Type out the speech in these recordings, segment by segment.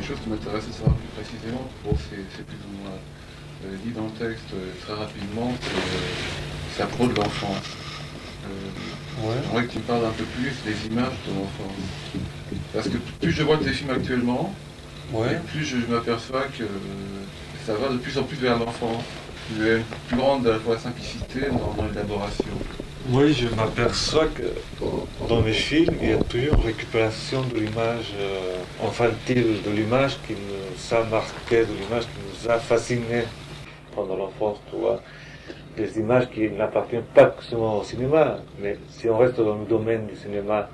une chose qui m'intéresse à savoir plus précisément. Bon, c'est plus ou moins dit dans le texte très rapidement que c'est à propos de l'enfance. J'aimerais que tu me parles un peu plus des images de l'enfance. Parce que plus je vois tes films actuellement, plus je m'aperçois que ça va de plus en plus vers l'enfance. Il y a une plus grande à la fois simplicité dans l'élaboration. Oui, je m'aperçois que dans mes films, il y a toujours une récupération de l'image infantile, de l'image qui nous a marqué, de l'image qui nous a fascinés pendant l'enfance, tu vois. Des images qui n'appartiennent pas seulement au cinéma, mais si on reste dans le domaine du cinéma,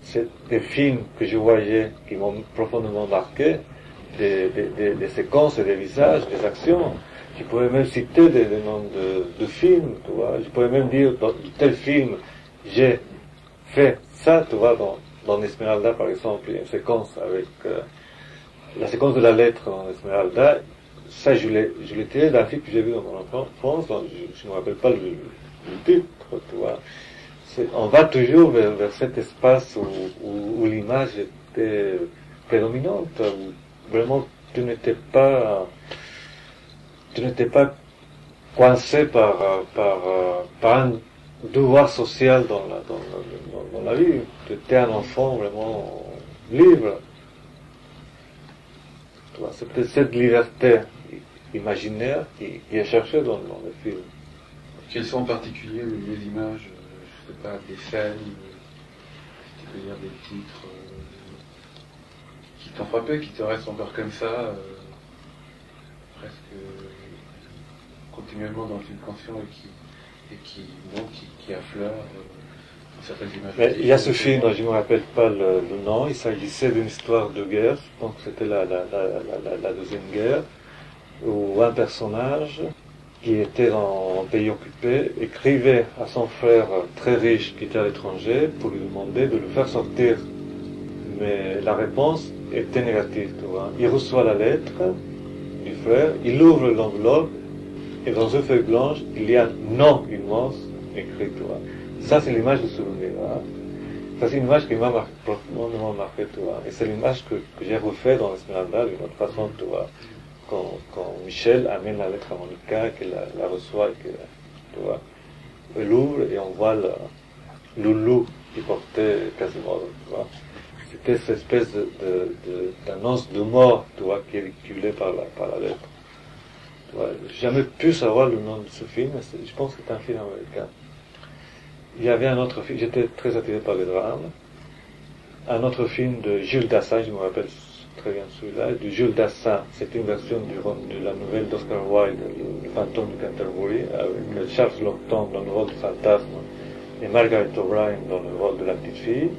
c'est des films que je voyais qui m'ont profondément marqué, des séquences et des visages, des actions. Je pourrais même citer des noms de films, tu vois. Je pourrais même dire, dans tel film, j'ai fait ça, tu vois, dans Esmeralda, par exemple, il y a une séquence avec la séquence de la lettre dans Esmeralda. Ça, je l'ai tiré d'un film que j'ai vu dans mon enfance, je ne me rappelle pas le titre, tu vois. On va toujours vers cet espace où l'image était prédominante, où vraiment tu n'étais pas coincé par un devoir social dans la vie. Tu étais un enfant vraiment libre. C'est peut-être cette liberté imaginaire qui est cherchée dans le film. Quelles sont en particulier les images, je ne sais pas, des scènes, si tu peux dire des titres, qui t'ont frappé, qui te restent encore comme ça, presque continuellement dans une conscience et qui affleure certaines images. Mais il y a ce film, je ne me rappelle pas le nom, il s'agissait d'une histoire de guerre, je pense que c'était la Deuxième Guerre, où un personnage qui était dans un pays occupé écrivait à son frère très riche qui était à l'étranger pour lui demander de le faire sortir. Mais la réponse était négative, tu vois. Il reçoit la lettre du frère, il ouvre l'enveloppe et dans une feuille blanche, il y a un non immense écrit, tu vois. Ça, c'est l'image de souvenir. Hein. Ça, c'est une image qui m'a profondément marqué, tu vois. Et c'est l'image que j'ai refait dans Esmeralda d'une autre façon, tu vois. Quand Michel amène la lettre à Monica, qu'elle la reçoit, et que, tu vois, elle ouvre et on voit le loup qui portait Quasimodo, tu vois. C'était cette espèce d'annonce de mort, tu vois, qui est véhiculée par la lettre. Tu vois, j'ai jamais pu savoir le nom de ce film, mais je pense que c'est un film américain. Il y avait un autre film, j'étais très attiré par les drames, un autre film de Jules Dassin, je me rappelle très bien celui-là, de Jules Dassin, c'est une version de la nouvelle d'Oscar Wilde, Le fantôme de Canterbury, avec Charles Longton dans le rôle du fantasme et Margaret O'Brien dans le rôle de la petite fille,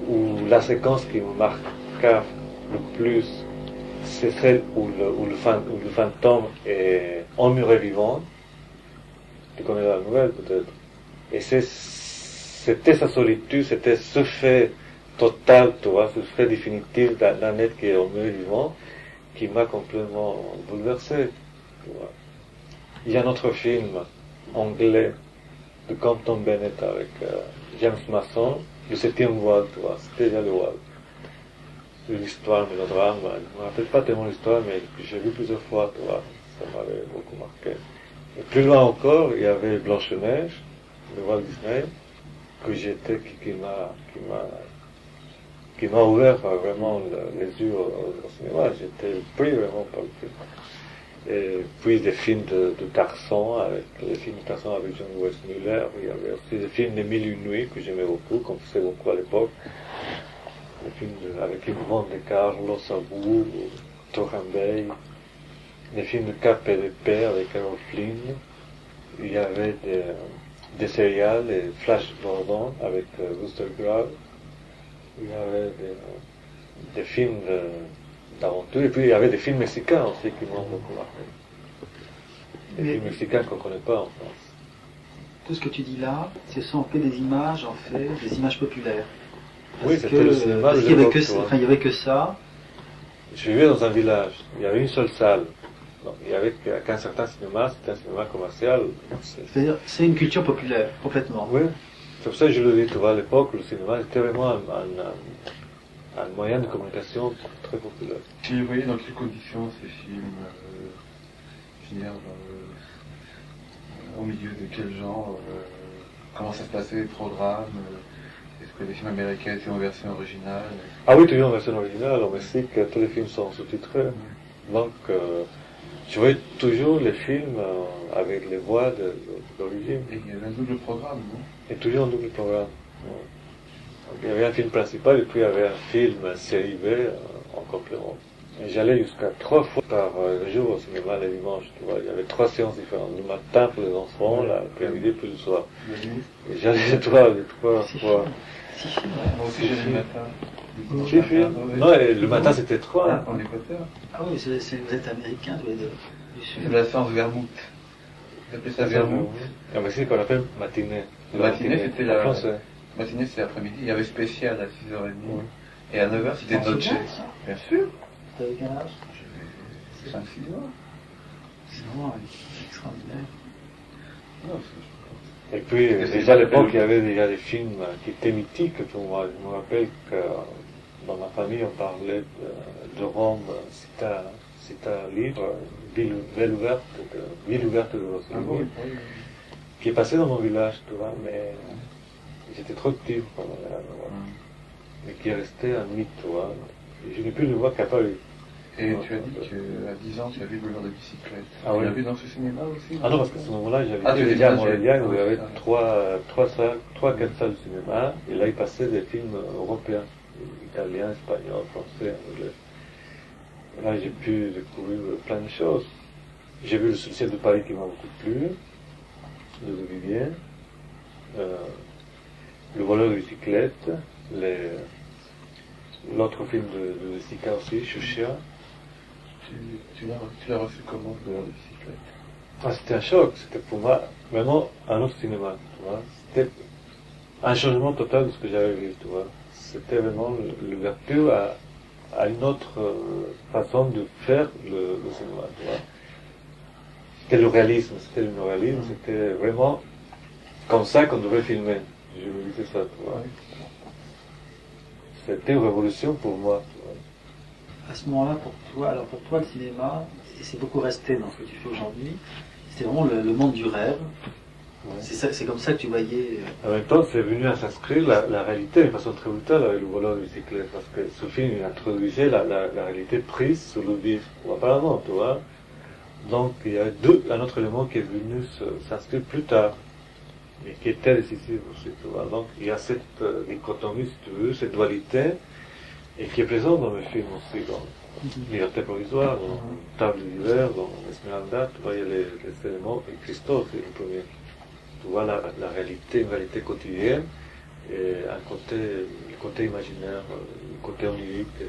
où la séquence qui me marqua le plus, c'est celle où le fantôme est emmuré vivant. Tu connais la nouvelle peut-être. Et c'était sa solitude, c'était ce fait total, tu vois, ce fait définitif d'un être qui est emmuré vivant, qui m'a complètement bouleversé, tu vois. Il y a un autre film anglais de Compton Bennett avec James Mason, Le Septième Voile, tu vois, c'était déjà le voile. L'histoire, mélodrame, je ne me rappelle pas tellement l'histoire, mais j'ai vu plusieurs fois, tu vois, ça m'avait beaucoup marqué. Et plus loin encore, il y avait Blanche-Neige, de Walt Disney, que qui m'a ouvert vraiment les yeux au cinéma. J'étais pris vraiment par le film. Et puis des films de Tarzan, les films de Tarzan avec John Weissmuller, il y avait aussi des films de Mille et une nuits que j'aimais beaucoup, qu'on faisait beaucoup à l'époque. Des films avec Yvonne de Carlos, Abou, Torren Bay, des films de Cap et de Paix avec Errol Flynn. Il y avait des séries, les Flash Gordon avec Buster Grove. Il y avait des films d'aventure, et puis il y avait des films mexicains aussi qui m'ont beaucoup marqué. Des films mexicains qu'on ne connaît pas en France. Tout ce que tu dis là, ce sont en fait des images, des images populaires. Oui, c'était le cinéma de l'époque. Il n'y avait que ça. Je vivais dans un village, il y avait une seule salle. Donc, il y avait qu'un certain cinéma, c'était un cinéma commercial. C'est-à-dire, c'est une culture populaire, complètement. Oui, c'est pour ça que je le dis, tu vois, à l'époque, le cinéma était vraiment un moyen de communication très populaire. Tu les voyais dans quelles conditions ces films je veux dire, au milieu de quel genre comment ça se passait les programmes est-ce que les films américains étaient en version originale Ah oui, toujours en version originale. Au Mexique, tous les films sont sous-titrés. Donc, je voyais toujours les films avec les voix d'origine. Et il y avait un double programme, non? Et toujours un double programme. Ouais. Il y avait un film principal et puis il y avait un film série B en complément. Et j'allais jusqu'à 3 fois par jour au cinéma les dimanches, tu vois. Il y avait 3 séances différentes. Le matin pour les enfants, l'après-midi puis le soir. Et j'allais les trois fois. 6 films. Moi aussi j'allais le matin. 6 films. Non, et le matin c'était 3. En Équateur. Ah oui, vous êtes américain, tous les deux. C'est de la séance vermouth. Vous appelez ça vermouth? Et au Mexique on l'appelle matinée. La matinée c'était la... français. Matinée c'est l'après-midi. Il y avait spécial à 6h30. Et à 9h c'était noche. Bien sûr. T'avais quel âge? J'avais 5-6 ans. C'est vraiment extraordinaire. Non, et puis, déjà à l'époque, il y avait déjà des films qui étaient mythiques pour moi. Je me rappelle que dans ma famille, on parlait de Rome, c'est un livre, Ville ouverte de Rossellini, qui est passé dans mon village, tu vois, mais j'étais trop petit pour aller là, mais qui est resté un mythe, tu vois. Je n'ai plus le voir qu'après. Et tu as dit qu'à 10 ans, tu as vu Voleur de bicyclette. Ah tu oui. l'as vu dans ce cinéma aussi? Ah non, parce qu'à ce moment-là, j'avais tu déjà à étais Montréal où il y avait jeune. 3-4 salles de cinéma, et là, il passait des films européens, italiens, espagnols, français, anglais. Et là, j'ai pu découvrir plein de choses. J'ai vu Le Ciel de Paris qui m'a beaucoup plu, de Vivien, Le voleur de bicyclette, l'autre film de Sika aussi, Chouchia. Tu l'as reçu comment, le Voleur de bicyclette? Ah, c'était un choc, c'était pour moi vraiment un autre cinéma, tu vois. C'était un changement total de ce que j'avais vu, tu vois. C'était vraiment l'ouverture à une autre façon de faire le cinéma, tu vois. C'était le réalisme, c'était vraiment comme ça qu'on devait filmer. Je me disais ça, tu vois. C'était une révolution pour moi, tu vois. À ce moment-là, pour toi, le cinéma, c'est beaucoup resté dans ce que tu fais aujourd'hui. C'était vraiment le monde du rêve. Ouais. C'est comme ça que tu voyais. En même temps, c'est venu à s'inscrire la réalité d'une façon très brutale avec Le voleur de bicyclette, parce que ce film il introduisait la réalité prise sur le vif, ou apparemment, tu vois. Donc, il y a un autre élément qui est venu s'inscrire plus tard, et qui était décisif aussi, tu vois. Donc, il y a cette dichotomie, si tu veux, cette dualité, et qui est présente dans le film aussi, dans Liberté provisoire, dans Table d'hiver, dans Esmeralda, tu vois, il y a les éléments, et Christophe, c'est le premier. Tu vois la réalité, une réalité quotidienne, et le côté imaginaire, le côté onirique.